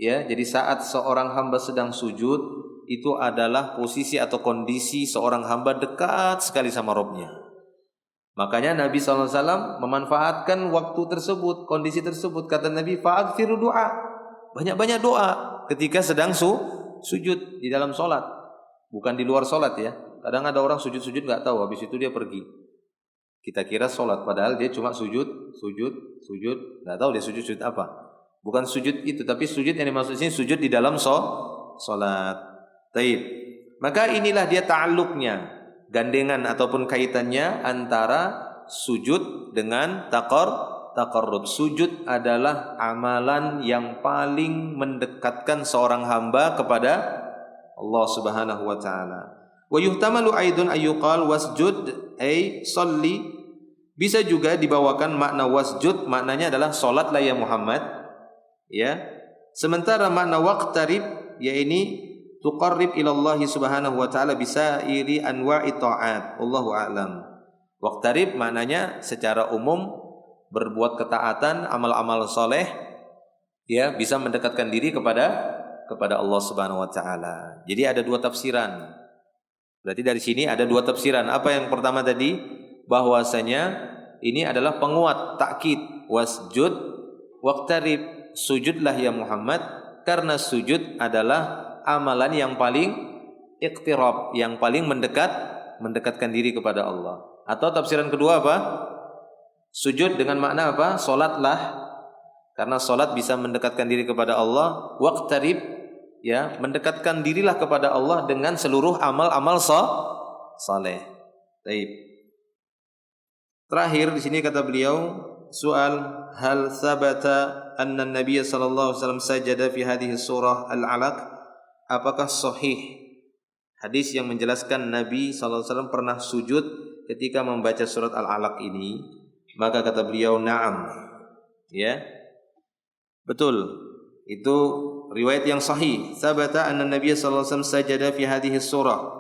Ya, jadi saat seorang hamba sedang sujud, itu adalah posisi atau kondisi seorang hamba dekat sekali sama Rabbnya. Makanya Nabi SAW memanfaatkan waktu tersebut, kondisi tersebut. Kata Nabi, fa'akthiru du'a, banyak-banyak doa ketika sedang sujud di dalam sholat, bukan di luar sholat ya. Kadang ada orang sujud-sujud gak tahu, habis itu dia pergi. Kita kira sholat, padahal dia cuma sujud, gak tahu dia sujud apa. Bukan sujud itu, tapi sujud yang dimaksud sini sujud di dalam salat. Taib. Maka inilah dia ta'alluqnya, gandengan ataupun kaitannya antara sujud dengan taqarrub. Sujud adalah amalan yang paling mendekatkan seorang hamba kepada Allah Subhanahu wa taala. Wa yuhtamalu aidun ayyuqal wasjud ay shalli. Bisa juga dibawakan makna wasjud, maknanya adalah salatlah ya Muhammad. Ya, sementara makna waqtarib yakni tuqarrib ila Allah Subhanahu wa taala bisa iri anwa'i ta'at. Wallahu a'lam. Waqtarib maknanya secara umum berbuat ketaatan, amal-amal soleh, bisa mendekatkan diri kepada Allah Subhanahu wa taala. Jadi ada 2 tafsiran. Berarti dari sini ada 2 tafsiran. Apa yang pertama tadi? Bahwasanya ini adalah penguat, takkid, wasjud waqtarib. Sujudlah ya Muhammad, karena sujud adalah amalan yang paling iqtirab, yang paling mendekatkan diri kepada Allah. Atau tafsiran kedua apa? Sujud dengan makna apa? Salatlah. Karena salat bisa mendekatkan diri kepada Allah. Waqtarib, ya, mendekatkan dirilah kepada Allah dengan seluruh amal-amal saleh. Baik. Terakhir di sini kata beliau, soal hal sabata anna Nabi sallallahu alaihi wasallam sajada fi hadhihi surah Al-Alaq? Apakah sahih hadis yang menjelaskan Nabi sallallahu alaihi wasallam pernah sujud ketika membaca surat Al-Alaq ini? Maka kata beliau, na'am. Ya. Betul. Itu riwayat yang sahih. Sabata anna Nabi sallallahu alaihi wasallam sajada fi hadhihi surah.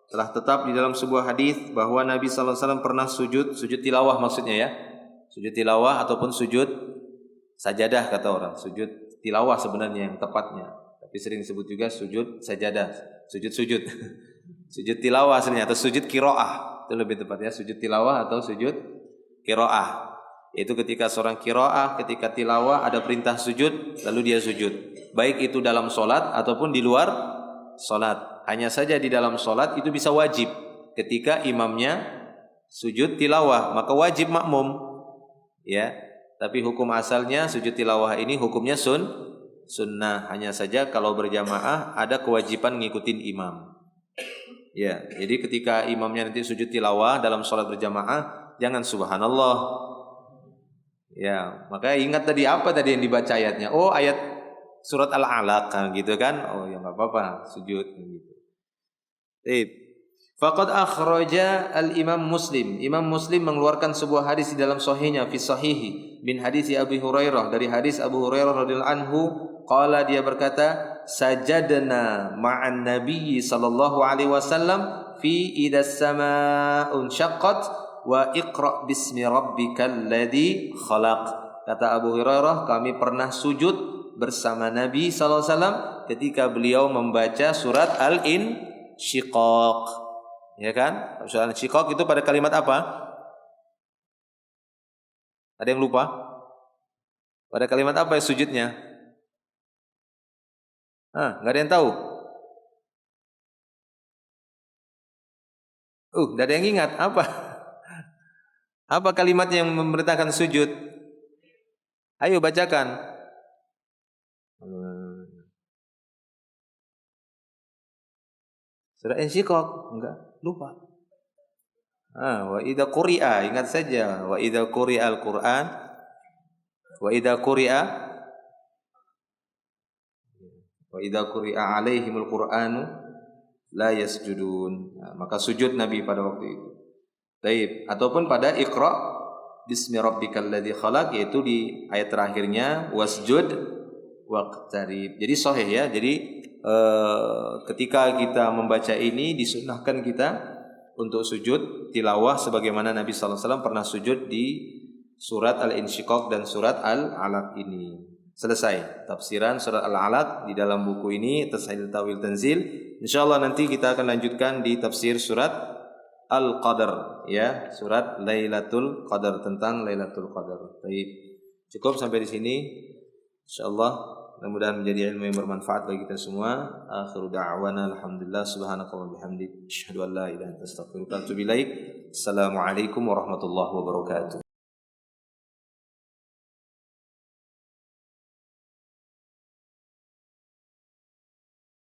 Telah tetap di dalam sebuah hadis bahwa Nabi sallallahu alaihi wasallam pernah sujud tilawah maksudnya ya. Sujud tilawah ataupun sujud sajadah kata orang. Sujud tilawah sebenarnya yang tepatnya. Tapi sering disebut juga sujud sajadah, sujud. Sujud tilawah sebenarnya atau sujud qiraah. Itu lebih tepatnya sujud tilawah atau sujud qiraah. Yaitu ketika seorang qiraah, ketika tilawah ada perintah sujud, lalu dia sujud. Baik itu dalam salat ataupun di luar salat. Hanya saja di dalam salat itu bisa wajib ketika imamnya sujud tilawah, maka wajib makmum. Ya. Tapi hukum asalnya sujud tilawah ini hukumnya sunnah. Hanya saja kalau berjamaah ada kewajiban ngikutin imam. Ya, jadi ketika imamnya nanti sujud tilawah dalam salat berjamaah, jangan subhanallah. Ya, maka ingat tadi apa tadi yang dibaca ayatnya? Oh, ayat surat Al-Alaq kan gitu kan? Oh, ya enggak apa-apa, sujud gitu. Baik. Faqad akhraja al-Imam Muslim. Imam Muslim mengeluarkan sebuah hadis di dalam sahihnya fi sahihi min hadis Abu Hurairah, dari hadis Abu Hurairah radhiyallahu anhu, qala, dia berkata, sajadna ma'an Nabi sallallahu alaihi wasallam fi idas samaa'un syaqqat wa iqra bismi rabbikal ladzi khalaq. Kata Abu Hurairah, kami pernah sujud bersama Nabi sallallahu alaihi wasallam ketika beliau membaca surat Al-Insyiqaq. Ya kan? Surat Al-Insyiqaq itu pada kalimat apa? Ada yang lupa? Pada kalimat apa ya sujudnya? Enggak ada yang tahu? Enggak ada yang ingat. Apa? Apa kalimat yang memerintahkan sujud? Ayo bacakan. Surah Insyiqaq, enggak, lupa. Wa idza quri'a, ingat saja, wa idza quri'al Qur'an, wa idza quri'a alaihimul Qur'anu la yasjudun. Maka sujud Nabi pada waktu itu. Baik, ataupun pada Iqra bismi rabbikal ladzi khalaq, yaitu di ayat terakhirnya wasjud waqtarib. Jadi sahih ya. Jadi ketika kita membaca ini disunnahkan kita untuk sujud tilawah sebagaimana Nabi sallallahu alaihi wasallam pernah sujud di surat Al-Insyiqaq dan surat Al-Alaq ini. Selesai tafsiran surat Al-Alaq di dalam buku ini, Tashil Tawil Tanzil. Insyaallah nanti kita akan lanjutkan di tafsir surat Al-Qadar, ya, surat Lailatul Qadar, tentang Lailatul Qadar. Baik. Cukup sampai di sini. Insyaallah mudah-mudahan menjadi ilmu yang bermanfaat bagi kita semua. Akhiru da'wana alhamdulillah subhanakallahumma bihamdik asyhadu an la ilaha illa anta astaghfiruka wa atubu ilaik. Assalamualaikum warahmatullahi wabarakatuh.